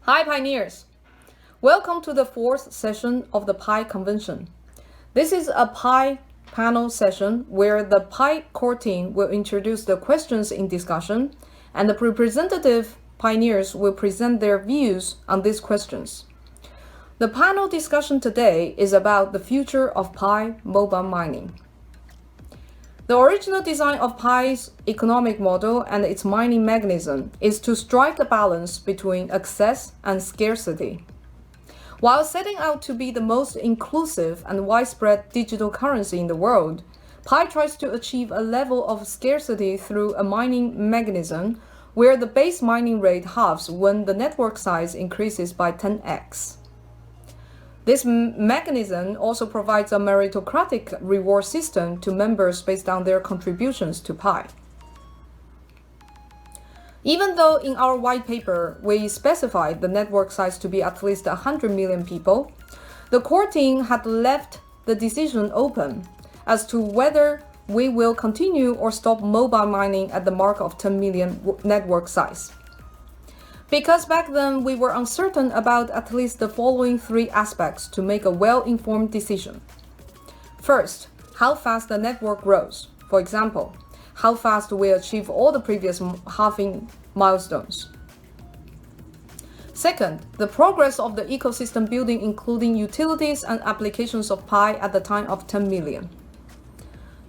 Hi pioneers! Welcome to the fourth session of the Pi Convention. This is a Pi panel session where the Pi core team will introduce the questions in discussion and the representative pioneers will present their views on these questions. The panel discussion today is about the future of Pi mobile mining. The original design of Pi's economic model and its mining mechanism is to strike a balance between access and scarcity. While setting out to be the most inclusive and widespread digital currency in the world, Pi tries to achieve a level of scarcity through a mining mechanism where the base mining rate halves when the network size increases by 10x. This mechanism also provides a meritocratic reward system to members based on their contributions to Pi. Even though in our white paper we specified the network size to be at least 100 million people, the core team had left the decision open as to whether we will continue or stop mobile mining at the mark of 10 million network size. Because back then we were uncertain about at least the following three aspects to make a well-informed decision. First, how fast the network grows. For example, how fast we achieve all the previous halving milestones. Second, the progress of the ecosystem building including utilities and applications of Pi at the time of 10 million.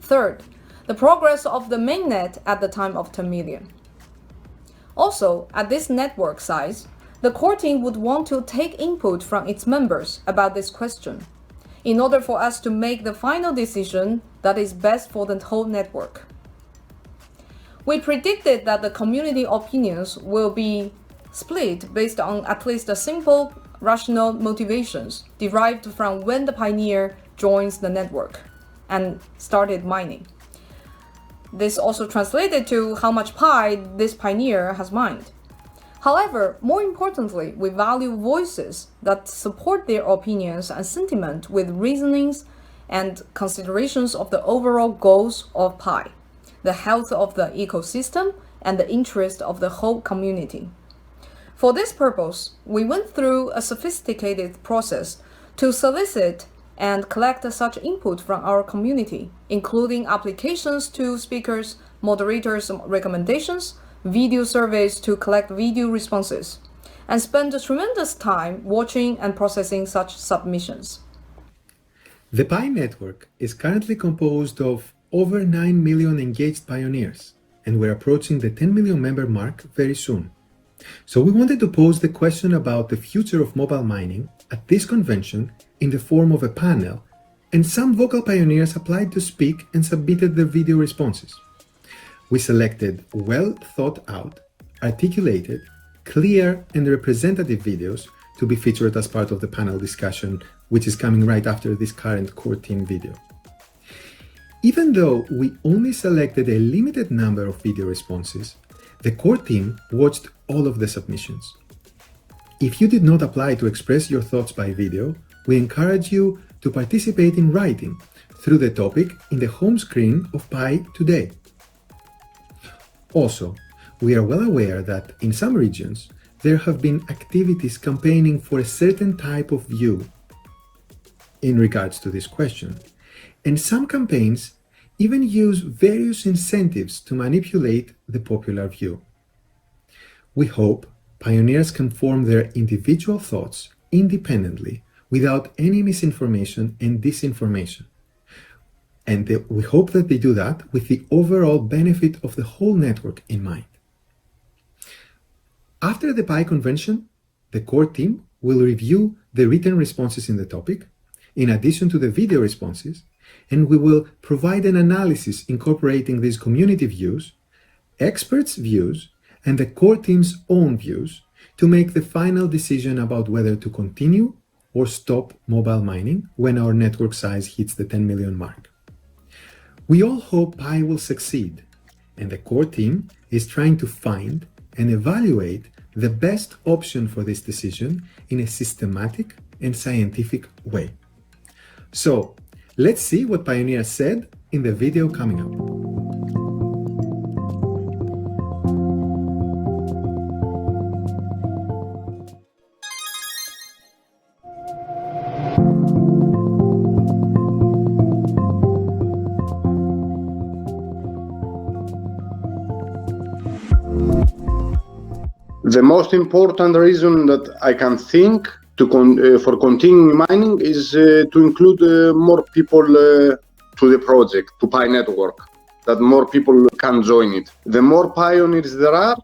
Third, the progress of the mainnet at the time of 10 million. Also, at this network size, the core team would want to take input from its members about this question, in order for us to make the final decision that is best for the whole network. We predicted that the community opinions will be split based on at least a simple rational motivations derived from when the pioneer joins the network and started mining. This also translated to how much Pi this pioneer has mined. However, more importantly, we value voices that support their opinions and sentiment with reasonings and considerations of the overall goals of Pi, the health of the ecosystem, and the interest of the whole community. For this purpose, we went through a sophisticated process to solicit and collect such input from our community, including applications to speakers, moderators' recommendations, video surveys to collect video responses, and spend a tremendous time watching and processing such submissions. The Pi network is currently composed of over 9 million engaged pioneers, and we're approaching the 10 million member mark very soon. So we wanted to pose the question about the future of mobile mining at this convention in the form of a panel, and some vocal pioneers applied to speak and submitted their video responses. We selected well thought out, articulated, clear and representative videos to be featured as part of the panel discussion, which is coming right after this current core team video. Even though we only selected a limited number of video responses, the core team watched all of the submissions. If you did not apply to express your thoughts by video, we encourage you to participate in writing through the topic in the home screen of Pi today. Also, we are well aware that in some regions, there have been activities campaigning for a certain type of view in regards to this question, and some campaigns even use various incentives to manipulate the popular view. We hope pioneers can form their individual thoughts independently without any misinformation and disinformation. And we hope that they do that with the overall benefit of the whole network in mind. After the Pi convention, the core team will review the written responses in the topic, in addition to the video responses, and we will provide an analysis incorporating these community views, experts' views, and the core team's own views to make the final decision about whether to continue or stop mobile mining when our network size hits the 10 million mark. We all hope Pi will succeed, and the core team is trying to find and evaluate the best option for this decision in a systematic and scientific way. So, let's see what pioneers said in the video coming up. The most important reason that I can think for continuing mining is to include more people to the project, to Pi network, that more people can join it. The more pioneers there are,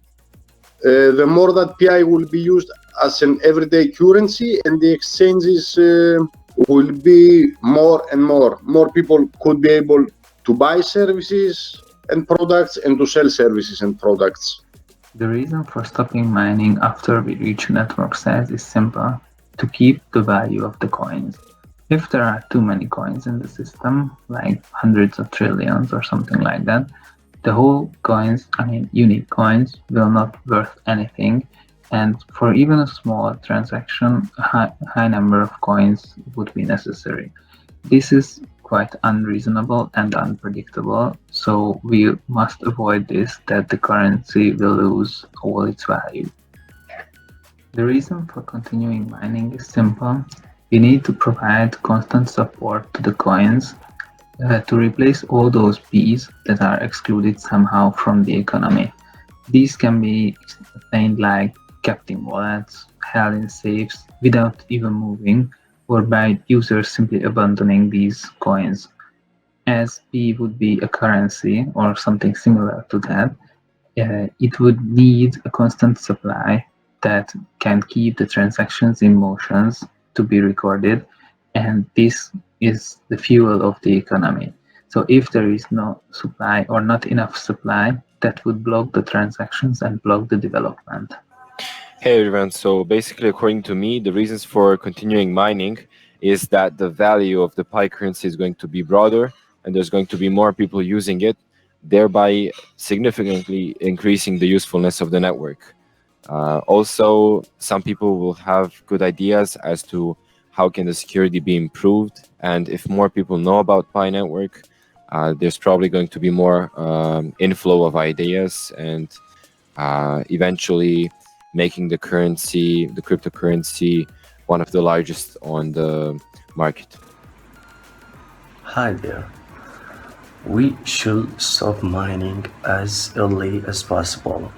the more that Pi will be used as an everyday currency, and the exchanges will be more and more. More people could be able to buy services and products and to sell services and products. The reason for stopping mining after we reach network size is simple: to keep the value of the coins. If there are too many coins in the system, like hundreds of trillions or something like that, the whole coins, unique coins, will not worth anything, and for even a small transaction, a high number of coins would be necessary. This is quite unreasonable and unpredictable, so we must avoid this, that the currency will lose all its value. The reason for continuing mining is simple. We need to provide constant support to the coins to replace all those P's that are excluded somehow from the economy. These can be explained like kept in wallets, held in safes without even moving, or by users simply abandoning these coins. As P would be a currency or something similar to that, it would need a constant supply that can keep the transactions in motions to be recorded, and this is the fuel of the economy. So if there is no supply or not enough supply, that would block the transactions and block the development. Hey everyone, so basically according to me, the reasons for continuing mining is that the value of the Pi currency is going to be broader and there's going to be more people using it, thereby significantly increasing the usefulness of the network. Also, some people will have good ideas as to how can the security be improved, and if more people know about Pi network, there's probably going to be more inflow of ideas and eventually making the currency, the cryptocurrency, one of the largest on the market. Hi there. We should stop mining as early as possible.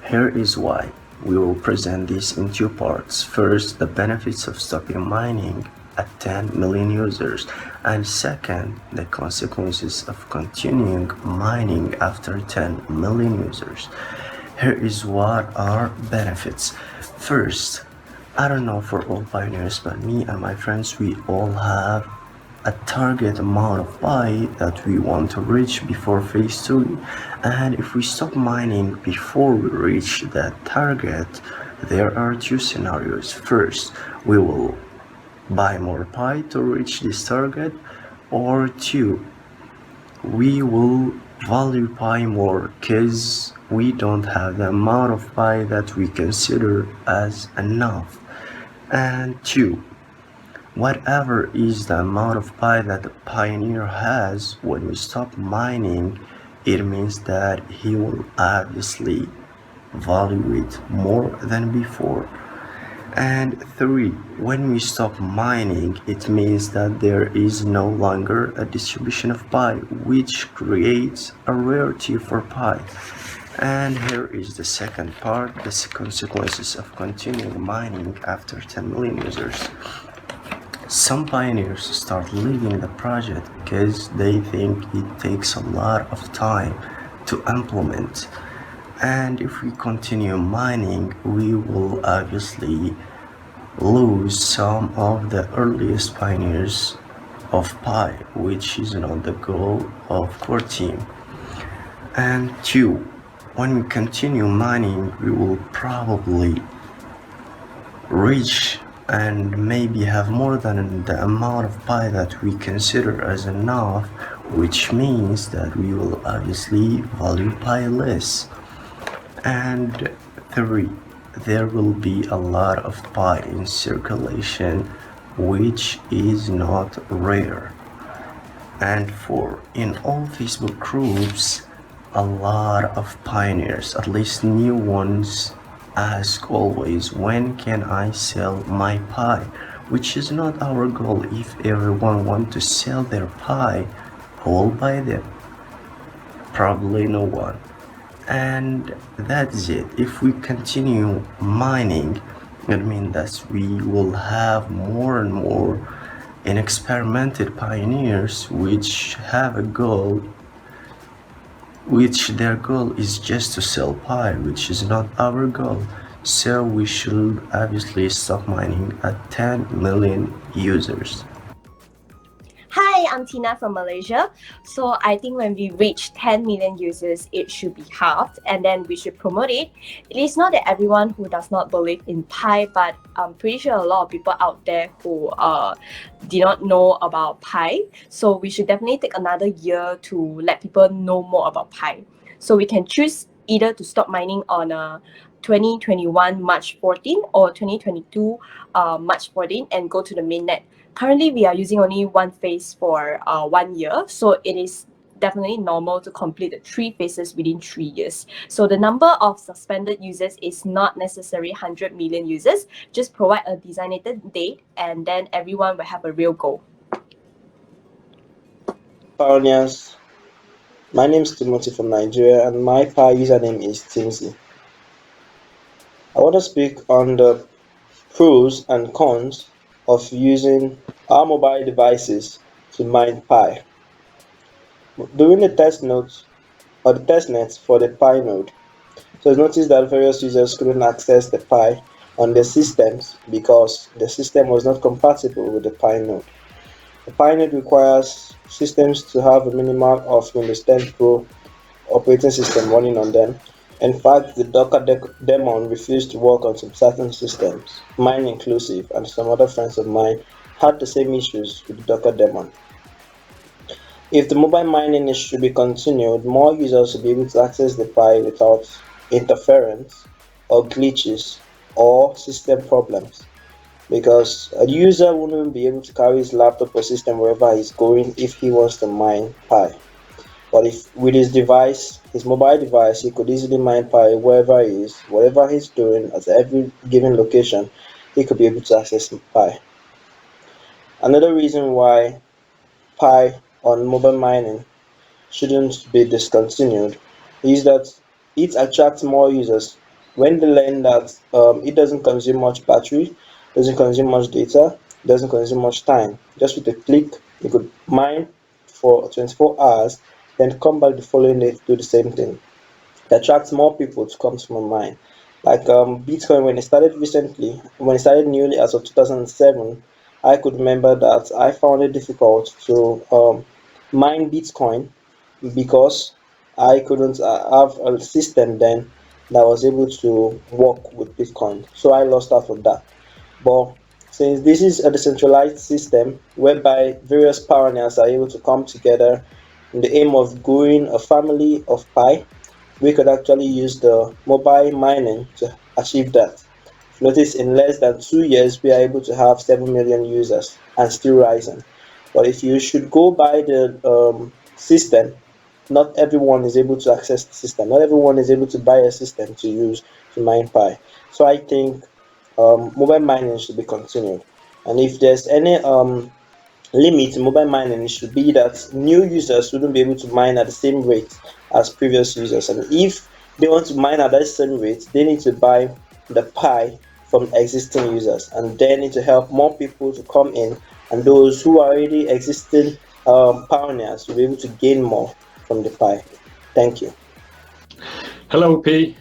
Here is why. We will present this in two parts. First, the benefits of stopping mining at 10 million users, and second, the consequences of continuing mining after 10 million users. Here is what are benefits. First, I don't know for all pioneers, but me and my friends, we all have a target amount of Pi that we want to reach before phase 2. And if we stop mining before we reach that target, there are two scenarios. First, we will buy more Pi to reach this target, or two, we will value Pi more because we don't have the amount of Pi that we consider as enough. And two, whatever is the amount of Pi that the pioneer has, when we stop mining, it means that he will obviously value it more than before. And three, when we stop mining, it means that there is no longer a distribution of Pi, which creates a rarity for Pi. And here is the second part, the consequences of continuing mining after 10 million users. Some pioneers start leaving the project because they think it takes a lot of time to implement. And if we continue mining, we will obviously lose some of the earliest pioneers of Pi, which is not the goal of core team. And two, when we continue mining, we will probably reach and maybe have more than the amount of Pi that we consider as enough, which means that we will obviously value Pi less. And three, there will be a lot of Pi in circulation, which is not rare. And four, in all Facebook groups, a lot of pioneers, at least new ones, ask always, when can I sell my Pi? which is not our goal. If everyone wants to sell their Pi, who will buy them? Probably no one. And that's it. If we continue mining, it means that we will have more and more inexperimented pioneers which have a goal, which their goal is just to sell Pi, which is not our goal. So we should obviously stop mining at 10 million users. Hi, I'm Tina from Malaysia. So I think when we reach 10 million users, it should be halved and then we should promote it. It is not that everyone who does not believe in Pi, but I'm pretty sure a lot of people out there who do not know about Pi. So we should definitely take another year to let people know more about Pi. So we can choose either to stop mining on 2021 March 14 or 2022 March 14 and go to the mainnet. Currently, we are using only one phase for 1 year, so it is definitely normal to complete the 3 phases within 3 years. So the number of suspended users is not necessarily 100 million users. Just provide a designated date and then everyone will have a real goal. Pioneers, my name is Timothy from Nigeria and my Pi username is Timsy. I want to speak on the pros and cons of using our mobile devices to mine Pi. During the test notes or the test nets for the Pi node, so it's noticed that various users couldn't access the Pi on their systems because the system was not compatible with the Pi node. The Pi node requires systems to have a minimum of Windows 10 Pro operating system running on them. In fact, the Docker daemon refused to work on some certain systems, mine inclusive, and some other friends of mine had the same issues with the Docker daemon. If the mobile mining should be continued, more users will be able to access the Pi without interference or glitches or system problems, because a user wouldn't be able to carry his laptop or system wherever he's going if he wants to mine Pi. But if with his device, his mobile device, he could easily mine Pi wherever he is, whatever he's doing at every given location, he could be able to access Pi. Another reason why Pi on mobile mining shouldn't be discontinued is that it attracts more users when they learn that it doesn't consume much battery, doesn't consume much data, doesn't consume much time. Just with a click, you could mine for 24 hours, then come back the following day to do the same thing. It attracts more people to come to my mine. Like Bitcoin, when it started recently, when it started newly as of 2007, I could remember that I found it difficult to mine Bitcoin because I couldn't have a system then that was able to work with Bitcoin. So I lost out on that. But since this is a decentralized system whereby various pioneers are able to come together in the aim of growing a family of Pi, we could actually use the mobile mining to achieve that. Notice in less than 2 years, we are able to have 7 million users and still rising. But if you should go by the system, not everyone is able to access the system. Not everyone is able to buy a system to use to mine Pi. So I think mobile mining should be continued. And if there's any limit in mobile mining, it should be that new users wouldn't be able to mine at the same rate as previous users. And if they want to mine at that same rate, they need to buy the Pi from existing users, and they need to help more people to come in, and those who are already existing pioneers will be able to gain more from the Pi. Thank you. Hello, P.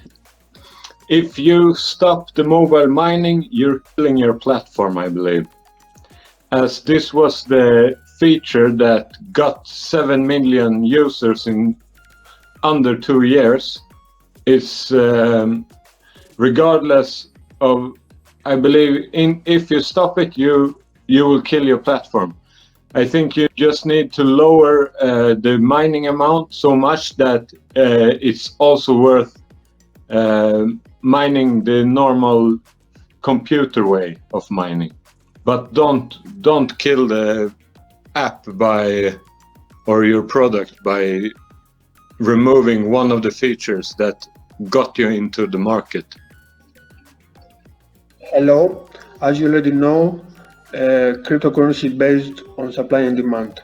If you stop the mobile mining, you're killing your platform, I believe. As this was the feature that got 7 million users in under 2 years, it's regardless of, I believe, if you stop it, you will kill your platform. I think you just need to lower the mining amount so much that it's also worth mining the normal computer way of mining. But don't kill the app or your product by removing one of the features that got you into the market. Hello, as you already know, cryptocurrency based on supply and demand.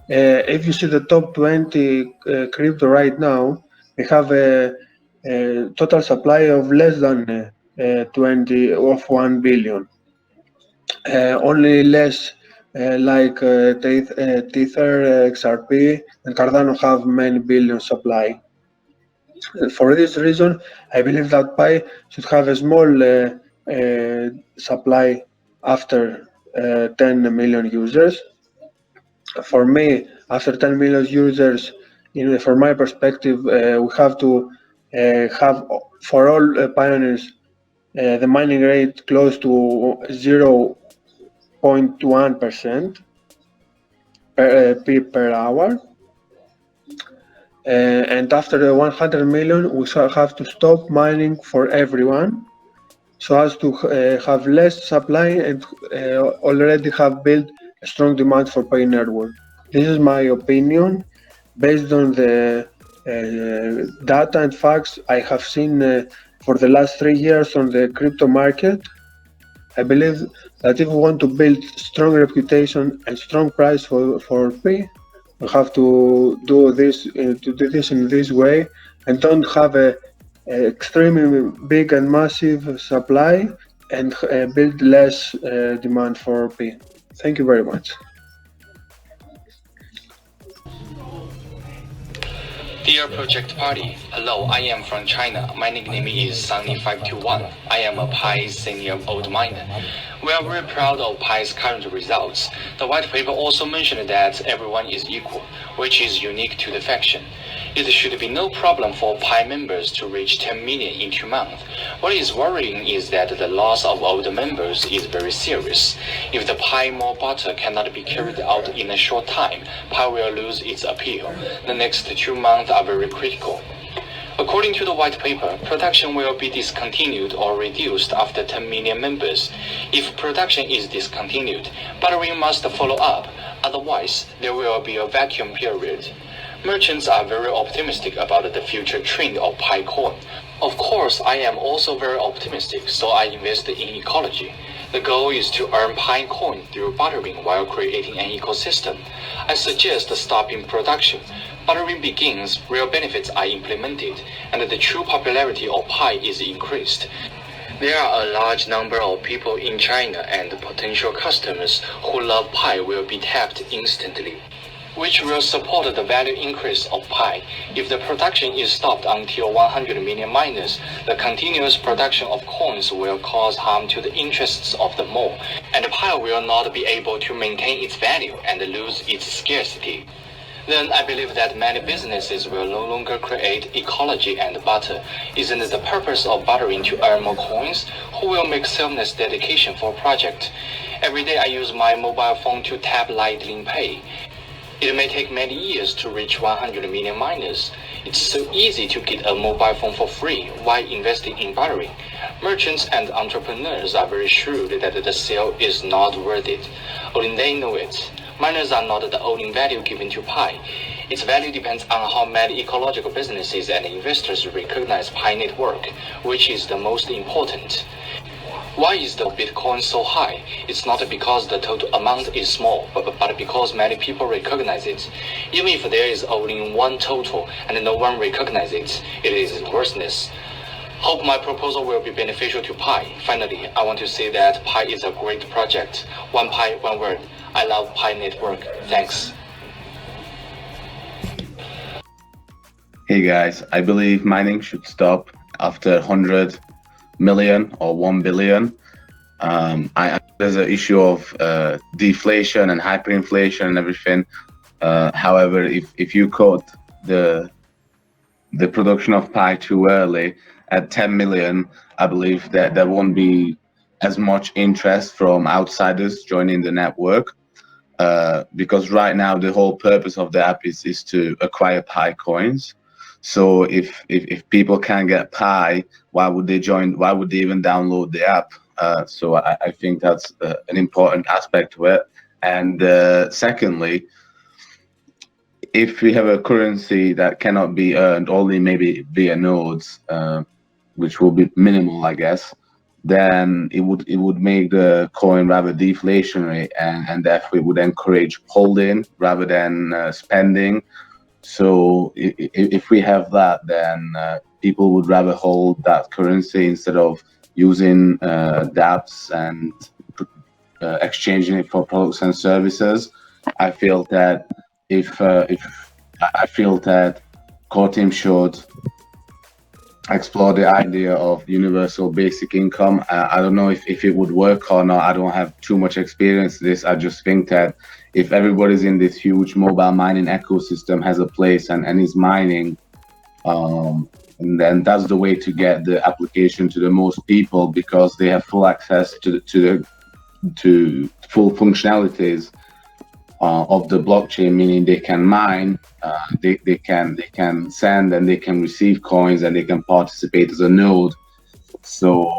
If you see the top 20 crypto right now, they have a total supply of less than 20 of 1 billion. Only less like Tether, XRP, and Cardano have many billion supply. For this reason, I believe that Pi should have a small supply after 10 million users. For me, after 10 million users, from my perspective, we have to have for all pioneers the mining rate close to 0.1% per hour. And after the 100 million, we shall have to stop mining for everyone, so as to have less supply and already have built a strong demand for Pi network. This is my opinion based on the data and facts I have seen for the last 3 years on the crypto market. I believe that if we want to build strong reputation and strong price for Pi, we have to do this in this way, and don't have a extremely big and massive supply and build less demand for Pi. Thank you very much. Dear Project Party, hello, I am from China. My nickname is Sunny521. I am a Pi senior old miner. We are very proud of Pi's current results. The white paper also mentioned that everyone is equal, which is unique to the faction. It should be no problem for Pi members to reach 10 million in 2 months. What is worrying is that the loss of old members is very serious. If the Pi more butter cannot be carried out in a short time, Pi will lose its appeal. The next 2 months are very critical. According to the white paper, production will be discontinued or reduced after 10 million members. If production is discontinued, buttering must follow up, otherwise there will be a vacuum period. Merchants are very optimistic about the future trend of Pi coin. Of course, I am also very optimistic, so I invest in ecology. The goal is to earn Pi coin through buttering while creating an ecosystem. I suggest stopping production. Buttering begins, real benefits are implemented, and the true popularity of Pi is increased. There are a large number of people in China, and potential customers who love Pi will be tapped instantly, which will support the value increase of Pi. If the production is stopped until 100 million miners, the continuous production of coins will cause harm to the interests of the more, and Pi will not be able to maintain its value and lose its scarcity. Then I believe that many businesses will no longer create ecology and butter. Isn't it the purpose of buttering to earn more coins? Who will make selfless dedication for a project? Every day I use my mobile phone to tap Lightning Pay. It may take many years to reach 100 million miners. It's so easy to get a mobile phone for free while investing in buttering. Merchants and entrepreneurs are very shrewd that the sale is not worth it. Only they know it. Miners are not the only value given to Pi. Its value depends on how many ecological businesses and investors recognize Pi network, which is the most important. Why is the Bitcoin so high? It's not because the total amount is small, but because many people recognize it. Even if there is only one total and no one recognizes it, it is worthless. Hope my proposal will be beneficial to Pi. Finally, I want to say that Pi is a great project. One Pi, one word. I love Pi network. Thanks. Hey guys, I believe mining should stop after 100 million or 1 billion. There's an issue of deflation and hyperinflation and everything. However, if you cut the production of Pi too early at 10 million, I believe that there won't be as much interest from outsiders joining the network. Because right now the whole purpose of the app is to acquire Pi coins. So if people can't get Pi, why would they join? Why would they even download the app? So I think that's an important aspect to it. And secondly, if we have a currency that cannot be earned only maybe via nodes, which will be minimal, I guess, then it would make the coin rather deflationary, and therefore it would encourage holding rather than spending. So if we have that, then people would rather hold that currency instead of using dApps and exchanging it for products and services. I feel that if core team should explore the idea of universal basic income. I don't know if it would work or not. I don't have too much experience in this. I just think that if everybody's in this huge mobile mining ecosystem has a place and is mining, and then that's the way to get the application to the most people, because they have full access to full functionalities of the blockchain, meaning they can mine, they can send and they can receive coins, and they can participate as a node. So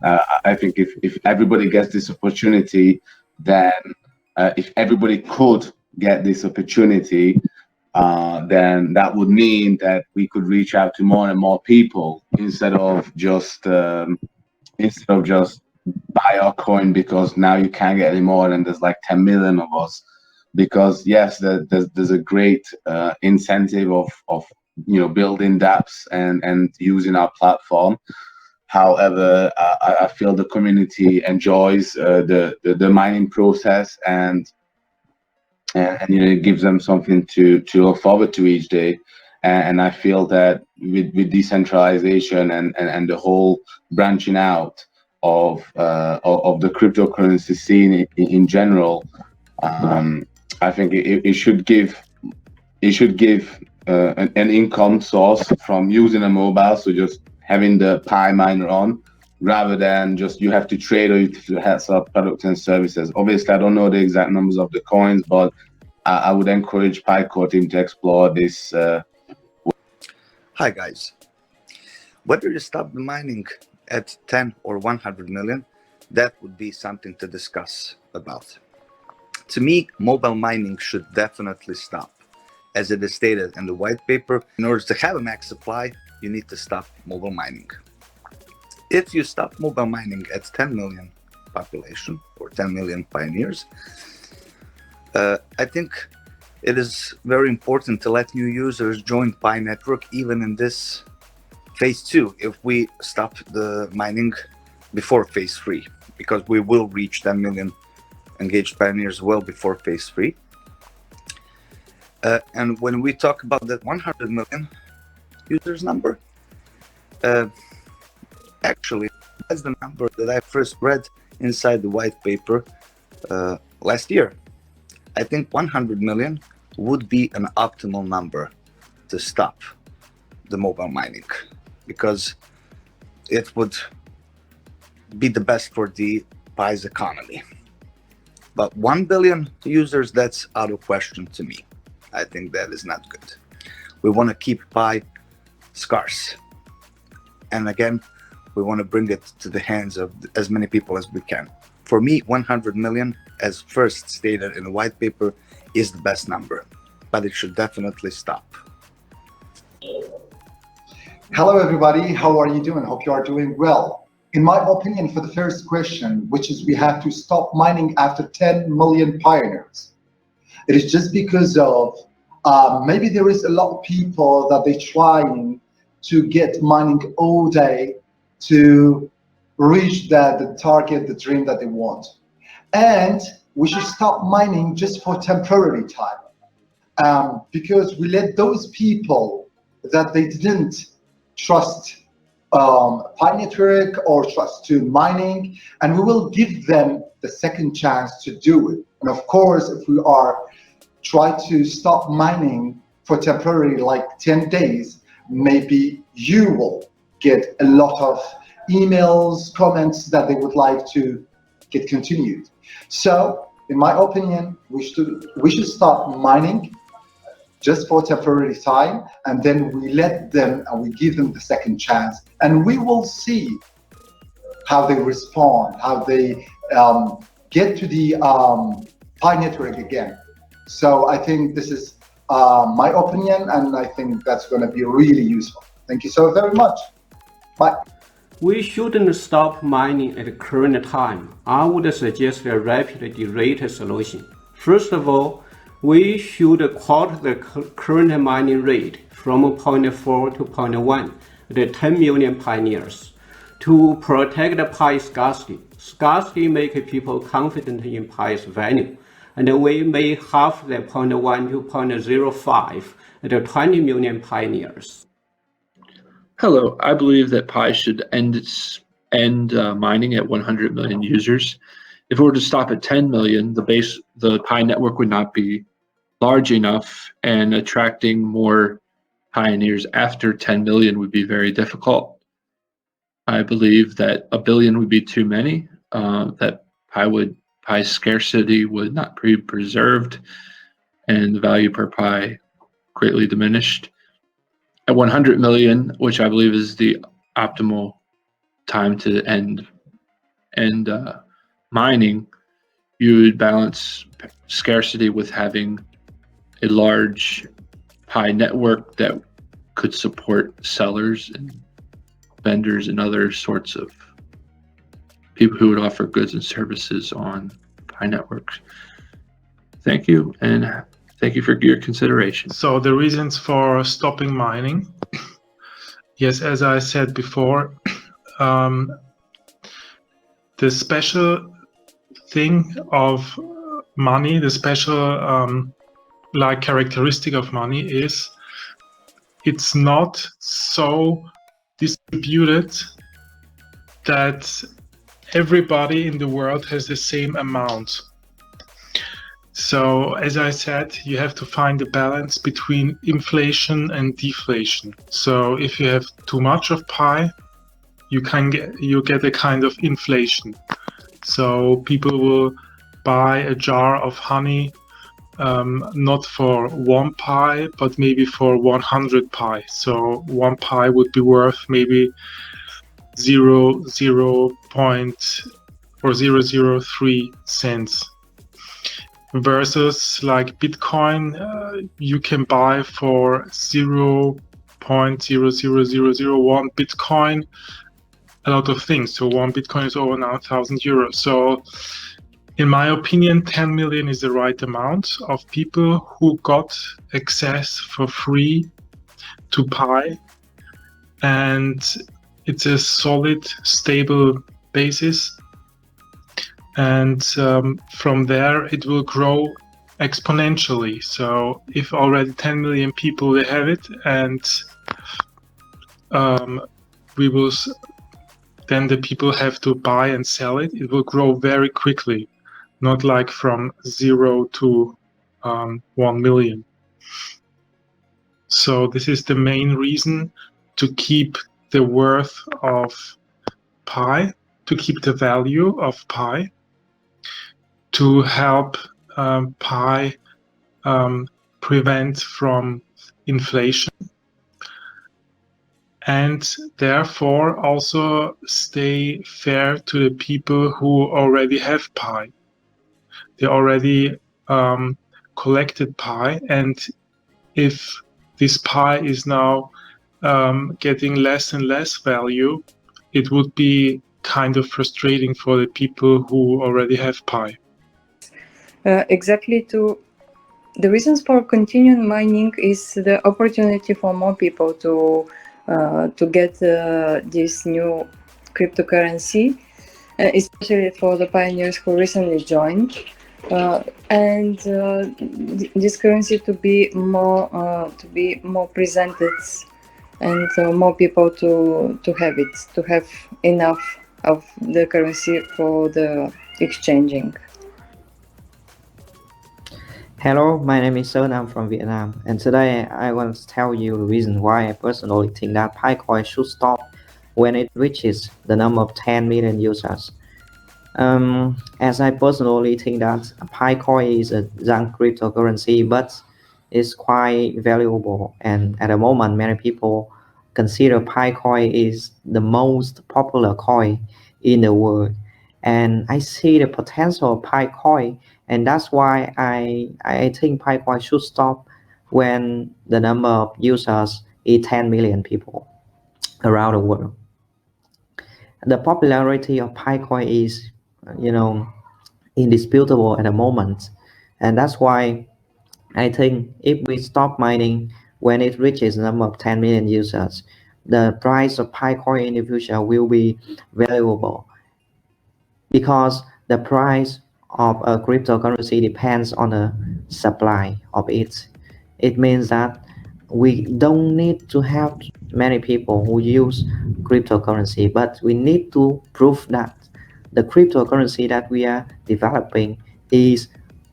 I think if everybody gets this opportunity, then if everybody could get this opportunity, then that would mean that we could reach out to more and more people instead of just buy our coin because now you can't get any more and there's like 10 million of us. Because yes, there's a great incentive of building dApps and using our platform. However, I feel the community enjoys the mining process, and it gives them something to look forward to each day. And I feel that with decentralization and the whole branching out of the cryptocurrency scene in general, I think it should give an income source from using a mobile, so just having the Pi miner on, rather than just you have to trade or you have to sell products and services. Obviously, I don't know the exact numbers of the coins, but I would encourage PiCoreTeam to explore this. Hi guys. Whether you stop the mining at 10 or 100 million, that would be something to discuss about. To me, mobile mining should definitely stop. As it is stated in the white paper, in order to have a max supply, you need to stop mobile mining. If you stop mobile mining at 10 million population or 10 million pioneers, I think it is very important to let new users join Pi network even in this phase 2 if we stop the mining before phase 3, because we will reach 10 million engaged pioneers well before phase 3. And when we talk about that 100 million users number, actually that's the number that I first read inside the white paper last year. I think 100 million would be an optimal number to stop the mobile mining, because it would be the best for the Pi's economy. But 1 billion users, that's out of question to me. I think that is not good. We want to keep Pi scarce. And again, we want to bring it to the hands of as many people as we can. For me, 100 million, as first stated in the white paper, is the best number, but it should definitely stop. Hello, everybody. How are you doing? Hope you are doing well. In my opinion, for the first question, which is we have to stop mining after 10 million pioneers, it is just because of maybe there is a lot of people that they're trying to get mining all day to reach the target, the dream that they want. And we should stop mining just for temporary time, because we let those people that they didn't trust Pi network or trust to mining, and we will give them the second chance to do it. And of course, if we are try to stop mining for temporary, like 10 days, maybe you will get a lot of emails, comments that they would like to get continued. So in my opinion, we should stop mining just for temporary time, and then we let them and we give them the second chance, and we will see how they respond, how they get to the Pi network again. So I think this is my opinion, and I think that's going to be really useful. Thank you so very much. Bye. We shouldn't stop mining at the current time. I would suggest a rapid derate solution. First of all, we should quote the current mining rate from 0.4 to 0.1 at 10 million pioneers to protect the Pi scarcity. Scarcity makes people confident in Pi's value, and we may halve the 0.1 to 0.05 at 20 million pioneers. Hello, I believe that Pi should end mining at 100 million users. If it were to stop at 10 million, the Pi network would not be large enough, and attracting more pioneers after 10 million would be very difficult. I believe that a billion would be too many, that Pi scarcity would not be preserved, and the value per Pi greatly diminished. At 100 million, which I believe is the optimal time to end mining, you would balance scarcity with having a large Pi network that could support sellers and vendors and other sorts of people who would offer goods and services on Pi networks. Thank you, and thank you for your consideration. So the reasons for stopping mining. Yes, as I said before, the special thing of money, the special characteristic of money is it's not so distributed that everybody in the world has the same amount. So as I said, you have to find a balance between inflation and deflation. So if you have too much of Pi, you get a kind of inflation. So people will buy a jar of honey not for 1 Pi, but maybe for 100 Pi. So 1 Pi would be worth maybe 0.003 cents. Versus like Bitcoin, you can buy for 0.00001 Bitcoin a lot of things. So 1 Bitcoin is over now 1,000 euros. So in my opinion, 10 million is the right amount of people who got access for free to Pi, and it's a solid, stable basis. And from there, it will grow exponentially. So if already 10 million people they have it, and then the people have to buy and sell it, it will grow very quickly, not like from 0 to 1 million. So this is the main reason to keep the worth of Pi, to keep the value of Pi, to help Pi prevent from inflation, and therefore also stay fair to the people who already have Pi. They already collected Pi, and if this Pi is now getting less and less value, it would be kind of frustrating for the people who already have Pi. Exactly. The reasons for continuing mining is the opportunity for more people to get this new cryptocurrency, especially for the pioneers who recently joined, and this currency to be more presented, and more people to have it, to have enough of the currency for the exchanging. Hello, my name is Sơn. I'm from Vietnam, and today I want to tell you the reason why I personally think that PiCoin should stop when it reaches the number of 10 million users. As I personally think that PiCoin is a junk cryptocurrency, but it's quite valuable, and at the moment many people consider PiCoin is the most popular coin in the world, and I see the potential of PiCoin, and that's why I think PiCoin should stop when the number of users is 10 million people around the world. The popularity of PiCoin is, indisputable at the moment, and that's why I think if we stop mining when it reaches the number of 10 million users, the price of PiCoin in the future will be valuable, because the price of a cryptocurrency depends on the supply of it. It means that we don't need to have many people who use cryptocurrency, but we need to prove that the cryptocurrency that we are developing is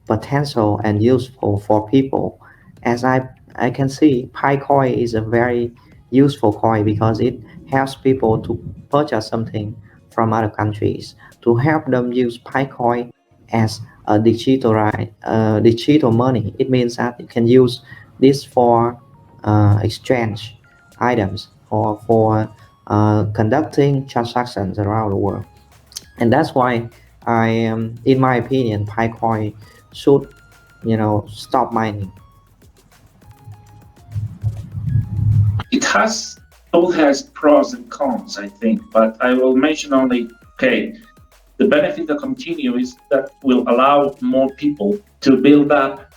potential and useful for people. As I can see, PiCoin is a very useful coin because it helps people to purchase something from other countries, to help them use PiCoin as a digital money. It means that you can use this for exchange items or for conducting transactions around the world. And that's why in my opinion, PiCoin should, stop mining. It both has pros and cons, I think, but I will mention only, the benefit of continue is that will allow more people to build up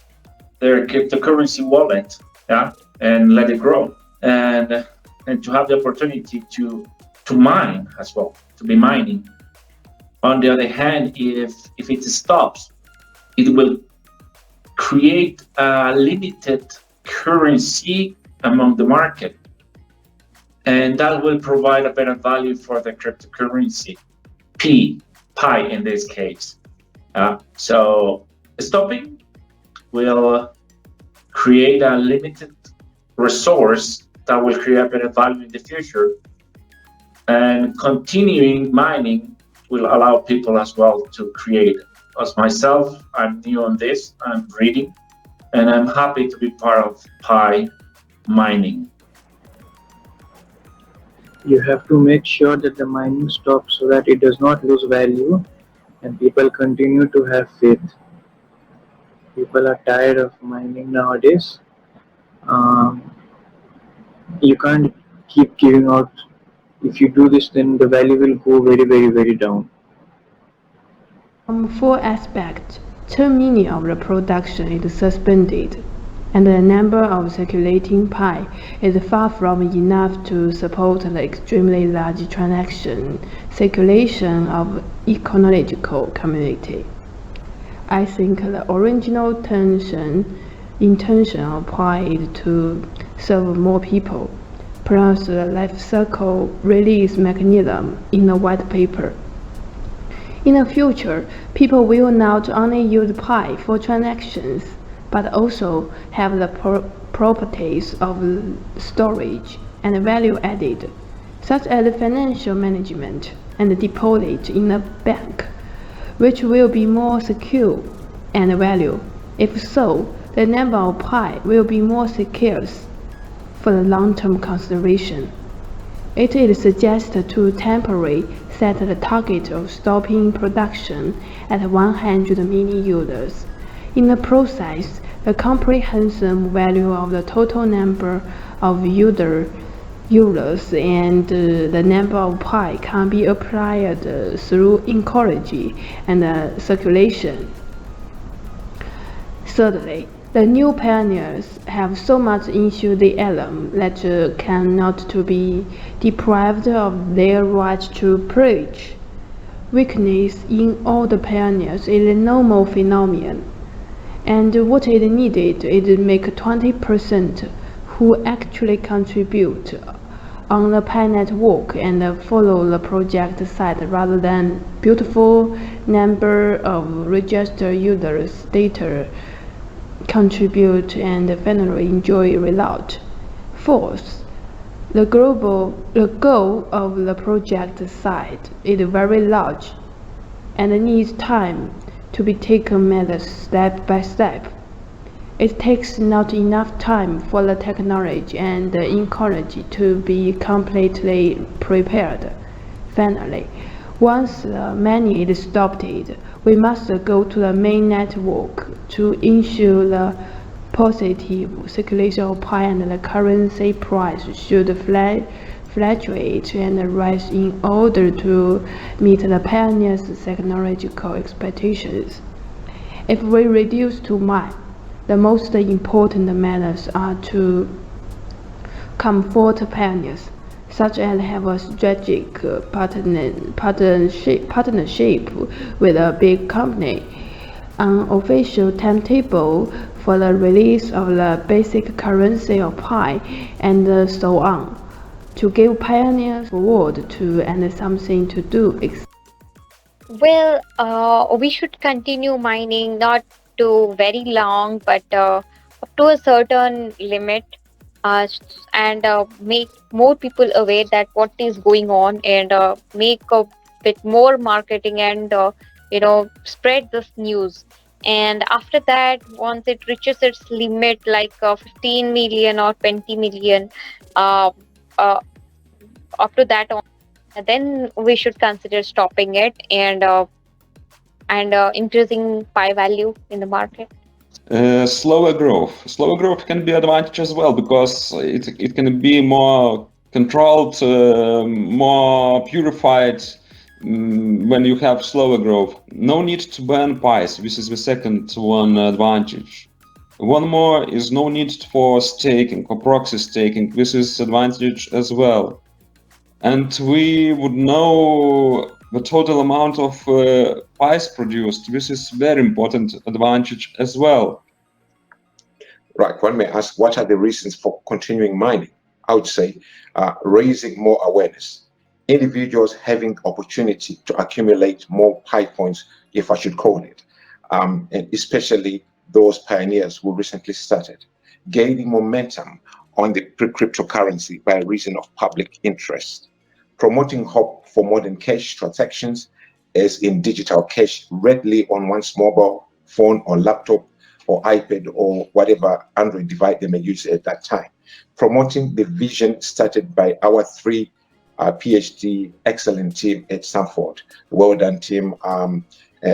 their cryptocurrency wallet, and let it grow, and to have the opportunity to mine as well, to be mining. On the other hand, if it stops, it will create a limited currency among the market, and that will provide a better value for the cryptocurrency, Pi in this case. So stopping will create a limited resource that will create better value in the future, and continuing mining will allow people as well to create. As myself, I'm new on this, I'm reading, and I'm happy to be part of Pi mining. You have to make sure that the mining stops so that it does not lose value and people continue to have faith. People are tired of mining nowadays. You can't keep giving out. If you do this, then the value will go very, very, very down. From 4 aspects, 2 million of the production is suspended, and the number of circulating Pi is far from enough to support the extremely large transaction circulation of ecological community. I think the original intention of Pi is to serve more people, plus the life cycle release mechanism in the white paper. In the future, people will not only use Pi for transactions, but also have the properties of storage and value added, such as financial management and deposit in a bank, which will be more secure and value. If so, the number of Pi will be more scarce for the long-term consideration. It is suggested to temporarily set the target of stopping production at 100 million users. In the process, the comprehensive value of the total number of users and the number of Pi can be applied through encouraging and circulation. Thirdly, the new pioneers have so much enthusiasm that cannot to be deprived of their right to preach. Weakness in all the pioneers is a normal phenomenon, and what is needed is to make 20% who actually contribute on the Pi network and follow the project site rather than beautiful number of registered users data contribute and finally enjoy result. Fourth, the goal of the project site is very large and needs time to be taken step by step. It takes not enough time for the technology and the ecology to be completely prepared. Finally, once the mining is stopped, we must go to the main network to ensure the positive circulation of Pi, and the currency price should fly fluctuate and rise in order to meet the pioneers' technological expectations. If we reduce to mine, the most important matters are to comfort pioneers, such as have a strategic partnership with a big company, an official timetable for the release of the basic currency of Pi, and so on, to give pioneers forward to and something to do. Well, we should continue mining, not to very long, but up to a certain limit, and make more people aware that what is going on, and make a bit more marketing, and spread this news. And after that, once it reaches its limit, like 15 million or 20 million, up to that on, then we should consider stopping it and increasing Pi value in the market. Slower growth can be advantage as well, because it can be more controlled, more purified when you have slower growth. No need to burn Pis. This is the second one advantage. One more is no need for staking or proxy staking. This is advantage as well. And we would know the total amount of Pis produced. This is very important advantage as well. Right, one may ask, what are the reasons for continuing mining? I would say raising more awareness. Individuals having opportunity to accumulate more Pi points, if I should call it, and especially those pioneers who recently started, gaining momentum on the cryptocurrency by reason of public interest, promoting hope for modern cash transactions, as in digital cash readily on one's mobile phone or laptop or iPad or whatever Android device they may use at that time, promoting the vision started by our three PhD excellent team at Stanford, well done team,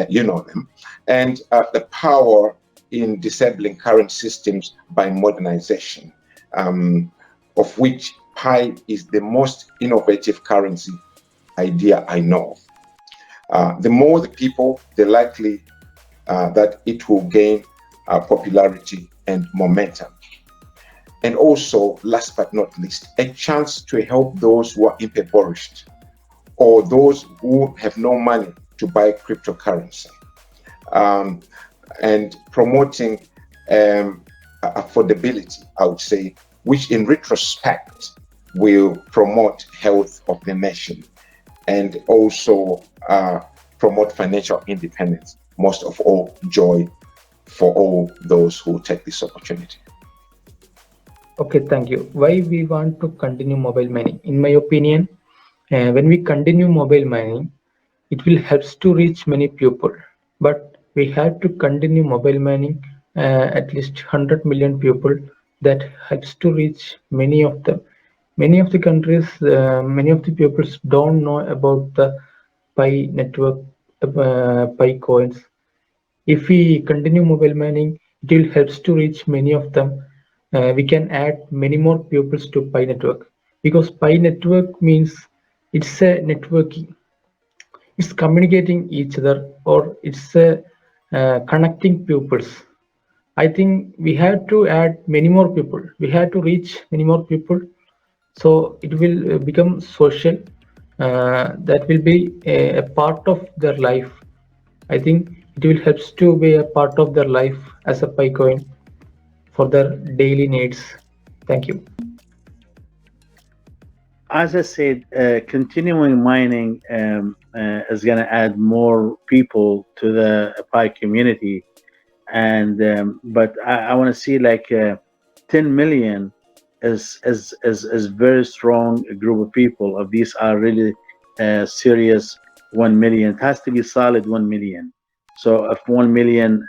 you know them, and the power in disabling current systems by modernization, of which Pi is the most innovative currency idea I know of. The more the people, the likely that it will gain popularity and momentum. And also, last but not least, a chance to help those who are impoverished or those who have no money to buy cryptocurrency, and promoting affordability, I would say, which in retrospect will promote health of the nation and also promote financial independence, most of all joy for all those who take this opportunity. Okay, thank you. Why we want to continue mobile mining? In my opinion, when we continue mobile mining, it will help to reach many people. But we have to continue mobile mining at least 100 million people. That helps to reach many of them. Many of the countries, many of the peoples don't know about the Pi network, Pi coins. If we continue mobile mining, it will help to reach many of them. We can add many more pupils to Pi network, because Pi network means it's a networking, it's communicating each other, or it's a connecting pupils. I think we have to add many more people. We have to reach many more people, so it will become social. That will be a part of their life. I think it will help to be a part of their life as a Pi coin for their daily needs. Thank you. As I said, continuing mining is going to add more people to the Pi community, and but I want to see like 10 million is very strong group of people. Of these are really serious 1 million. It has to be solid 1 million. So if 1 million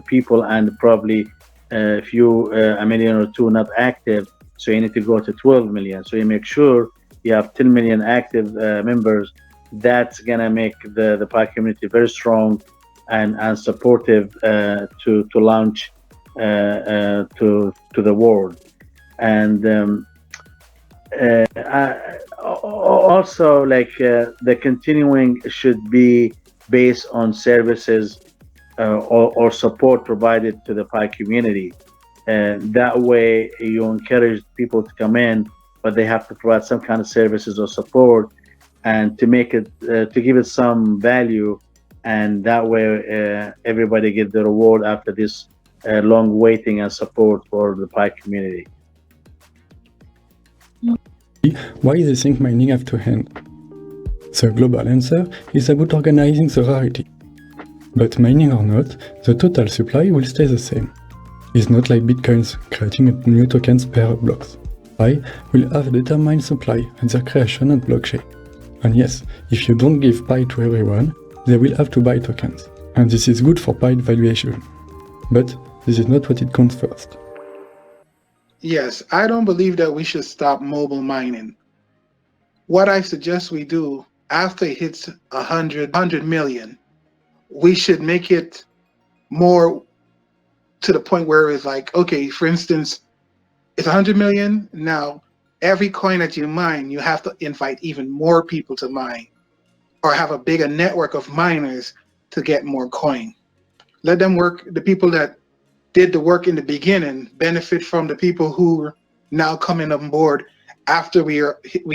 people and probably a million or two not active, so you need to go to 12 million. So you make sure you have 10 million active members. That's gonna make the Pi community very strong and supportive to launch to the world. And Also, like the continuing should be based on services or support provided to the Pi community. And that way you encourage people to come in, but they have to provide some kind of services or support, and to make it to give it some value, and that way everybody get the reward after this long waiting and support for the Pi community. Why the sync mining have to end? The global answer is about organizing the rarity. But mining or not, the total supply will stay the same. It's not like Bitcoins creating new tokens per blocks. Pi will have a determined supply and their creation on blockchain. And yes, if you don't give Pi to everyone, they will have to buy tokens. And this is good for Pi valuation. But this is not what it counts first. Yes, I don't believe that we should stop mobile mining. What I suggest we do after it hits 100 million, we should make it more to the point where it's like, okay, for instance, it's 100 million. Now, every coin that you mine, you have to invite even more people to mine, or have a bigger network of miners to get more coin. Let them work. The people that did the work in the beginning benefit from the people who are now coming on board after we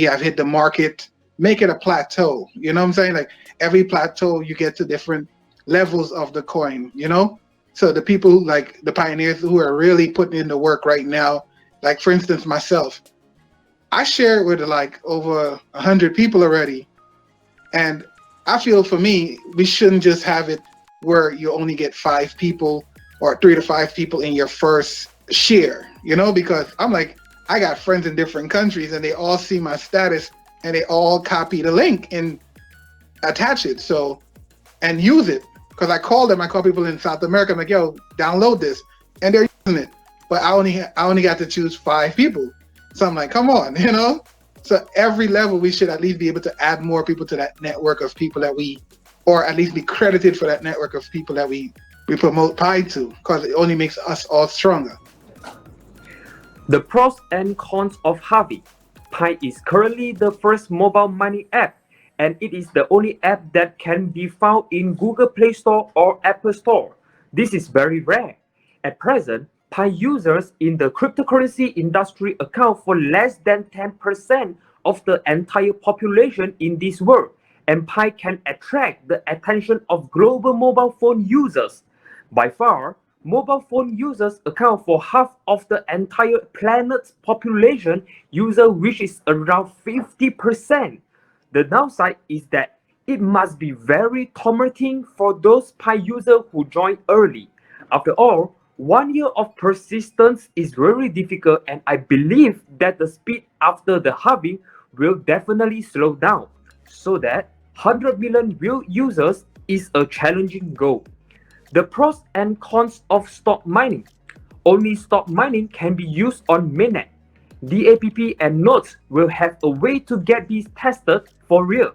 have hit the market. Make it a plateau. You know what I'm saying? Like every plateau, you get to different levels of the coin, you know? So the people like the pioneers who are really putting in the work right now, like for instance, myself, I share it with like over 100 people already. And I feel for me, we shouldn't just have it where you only get 5 people or 3 to 5 people in your first share, you know, because I'm like, I got friends in different countries and they all see my status and they all copy the link and attach it. So, and use it. Because I call people in South America, I'm like, yo, download this. And they're using it. But I only got to choose 5 people. So I'm like, come on, you know? So every level, we should at least be able to add more people to that network of people that or at least be credited for that network of people that we promote Pi to, because it only makes us all stronger. The pros and cons of Harvey. Pi is currently the first mobile mining app, and it is the only app that can be found in Google Play Store or Apple Store. This is very rare. At present, Pi users in the cryptocurrency industry account for less than 10% of the entire population in this world, and Pi can attract the attention of global mobile phone users. By far, mobile phone users account for half of the entire planet's population user, which is around 50%. The downside is that it must be very tormenting for those Pi users who join early. After all, 1 year of persistence is very difficult, and I believe that the speed after the halving will definitely slow down, so that 100 million real users is a challenging goal. The pros and cons of stock mining. Only stock mining can be used on mainnet. DAPP and nodes will have a way to get these tested for real,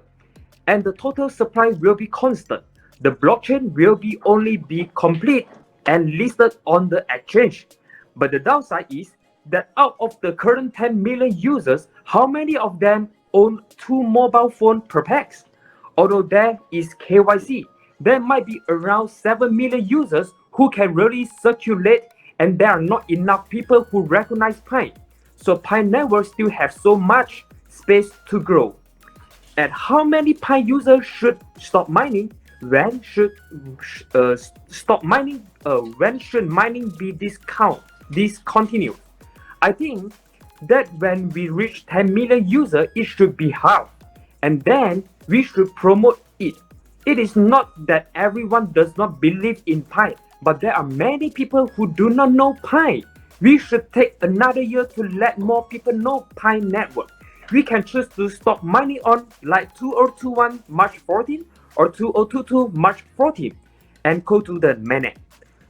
and the total supply will be constant. The blockchain will only be complete and listed on the exchange. But the downside is that out of the current 10 million users, how many of them own 2 mobile phones per pax? Although there is KYC, there might be around 7 million users who can really circulate, and there are not enough people who recognize Pi. So Pi network still have so much space to grow. At how many Pi users should stop mining? When should when should mining be discontinued? I think that when we reach 10 million users, it should be halved, and then we should promote it. It is not that everyone does not believe in Pi, but there are many people who do not know Pi. We should take another year to let more people know Pi network. We can choose to stop mining on like 2021 March 14 or 2022 March 14 and go to the mainnet.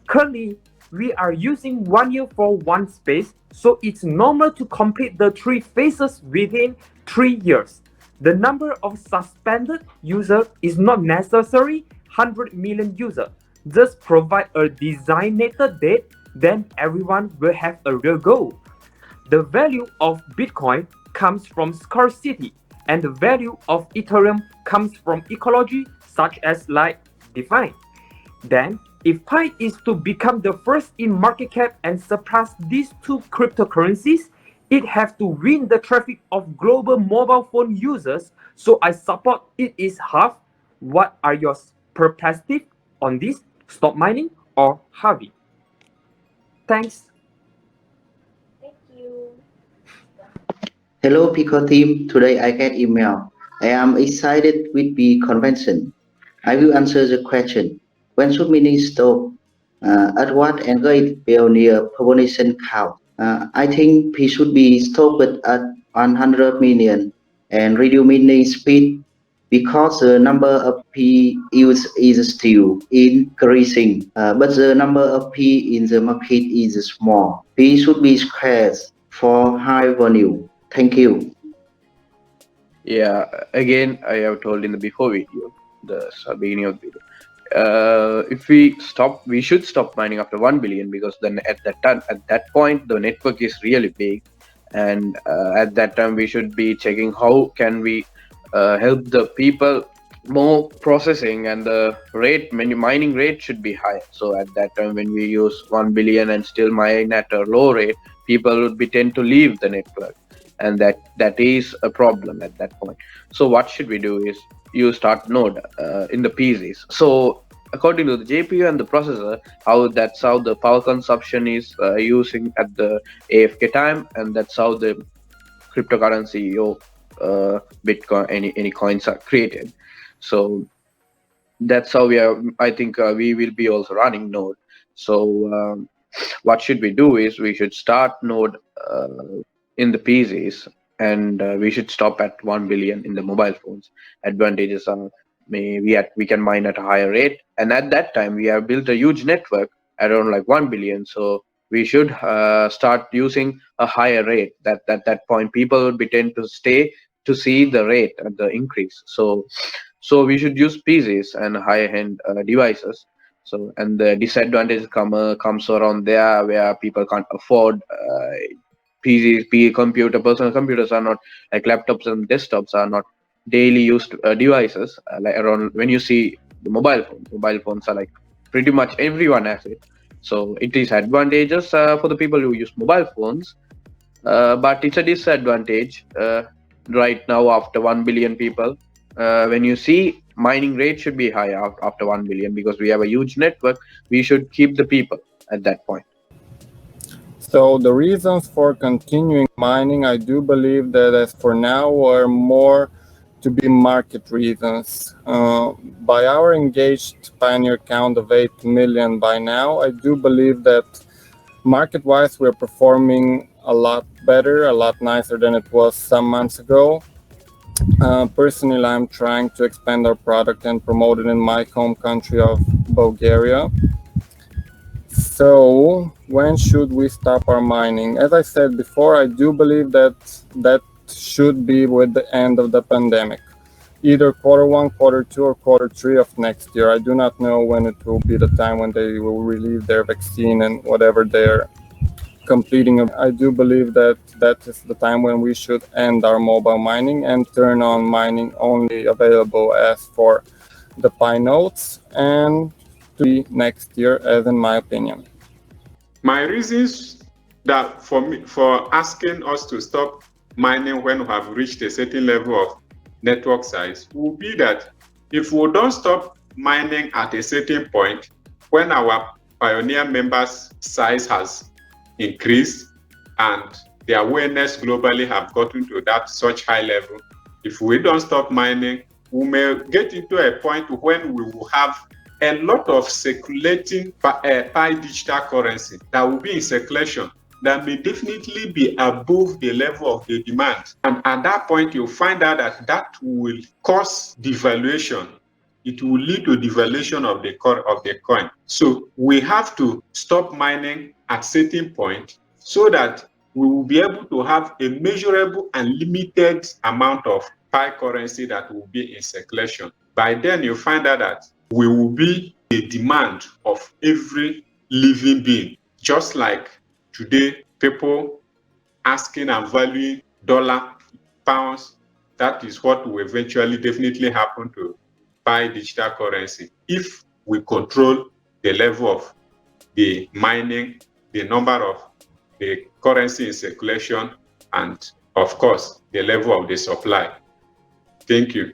Currently, we are using 1 year for one space, so it's normal to complete the 3 phases within 3 years. The number of suspended users is not necessarily 100 million users. Just provide a designated date, then everyone will have a real goal. The value of Bitcoin comes from scarcity. and the value of Ethereum comes from ecology such as light define. Then, if Pi is to become the first in market cap and surpass these two cryptocurrencies, it has to win the traffic of global mobile phone users. So I support it is half. What are your perspectives on this? Stop mining or Harvey? Thanks. Hello, PiCoreTeam. Today I get email. I am excited with the convention. I will answer the question. When should mining stop? At what angle it will near population count? I think P should be stopped at 100 million and reduce mining speed because the number of P use is still increasing, but the number of P in the market is small. P should be scarce for high volume. Thank you. Yeah, again, I have told in the before video, the beginning of the video. If we should stop mining after 1 billion because then at that point the network is really big, and at that time we should be checking how can we help the people more processing, and the mining rate should be high. So at that time when we use 1 billion and still mine at a low rate, people would be tend to leave the network, and that is a problem at that point. So what should we do is you start node in the PCs. So according to the GPU and the processor, that's how the power consumption is using at the AFK time, and that's how the cryptocurrency or Bitcoin, any coins are created. So that's how I think we will be also running node. So what should we do is we should start node in the PCs, and we should stop at 1 billion in the mobile phones. Advantages are we can mine at a higher rate, and at that time we have built a huge network around like 1 billion. So we should start using a higher rate. At that point people will be tend to stay to see the rate and the increase. So we should use PCs and higher end devices. So, and the disadvantage comes around there where people can't afford PCs, personal computers are not like laptops, and desktops are not daily used devices. Like around when you see the mobile phones are like pretty much everyone has it. So it is advantageous for the people who use mobile phones, but it's a disadvantage right now after 1 billion people. When you see mining rate should be high after 1 billion because we have a huge network. We should keep the people at that point. So the reasons for continuing mining, I do believe that as for now are more to be market reasons. By our engaged pioneer count of 8 million by now, I do believe that market-wise we're performing a lot better, a lot nicer than it was some months ago. Personally, I'm trying to expand our product and promote it in my home country of Bulgaria. So when should we stop our mining? As I said before, I do believe that should be with the end of the pandemic, either Q1, Q2, or Q3 of next year. I do not know when it will be the time when they will release their vaccine and whatever they're completing. I do believe that is the time when we should end our mobile mining and turn on mining only available as for the Pi nodes, and to be next year, as in my opinion. My reasons that for asking us to stop mining when we have reached a certain level of network size will be that if we don't stop mining at a certain point, when our pioneer members' size has increased and the awareness globally have gotten to that such high level, if we don't stop mining, we may get into a point when we will have a lot of circulating Pi digital currency that will be in circulation that may definitely be above the level of the demand. And at that point, you'll find out that will cause devaluation. It will lead to devaluation of the coin. So we have to stop mining at certain point so that we will be able to have a measurable and limited amount of Pi currency that will be in circulation. By then, you'll find out that we will be the demand of every living being, just like today, people asking and valuing dollar, pounds, that is what will eventually definitely happen to Pi digital currency if we control the level of the mining, the number of the currency in circulation, and of course, the level of the supply. Thank you.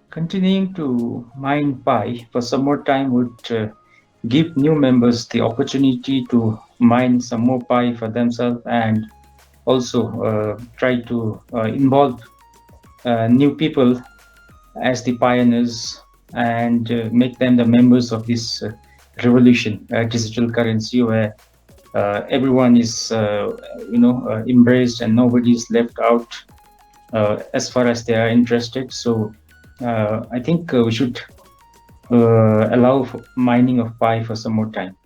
Continuing to mine Pi for some more time would give new members the opportunity to mine some more Pi for themselves, and also try to involve new people as the pioneers and make them the members of this revolution, digital currency, where everyone is embraced and nobody is left out as far as they are interested. So I think we should allow mining of Pi for some more time.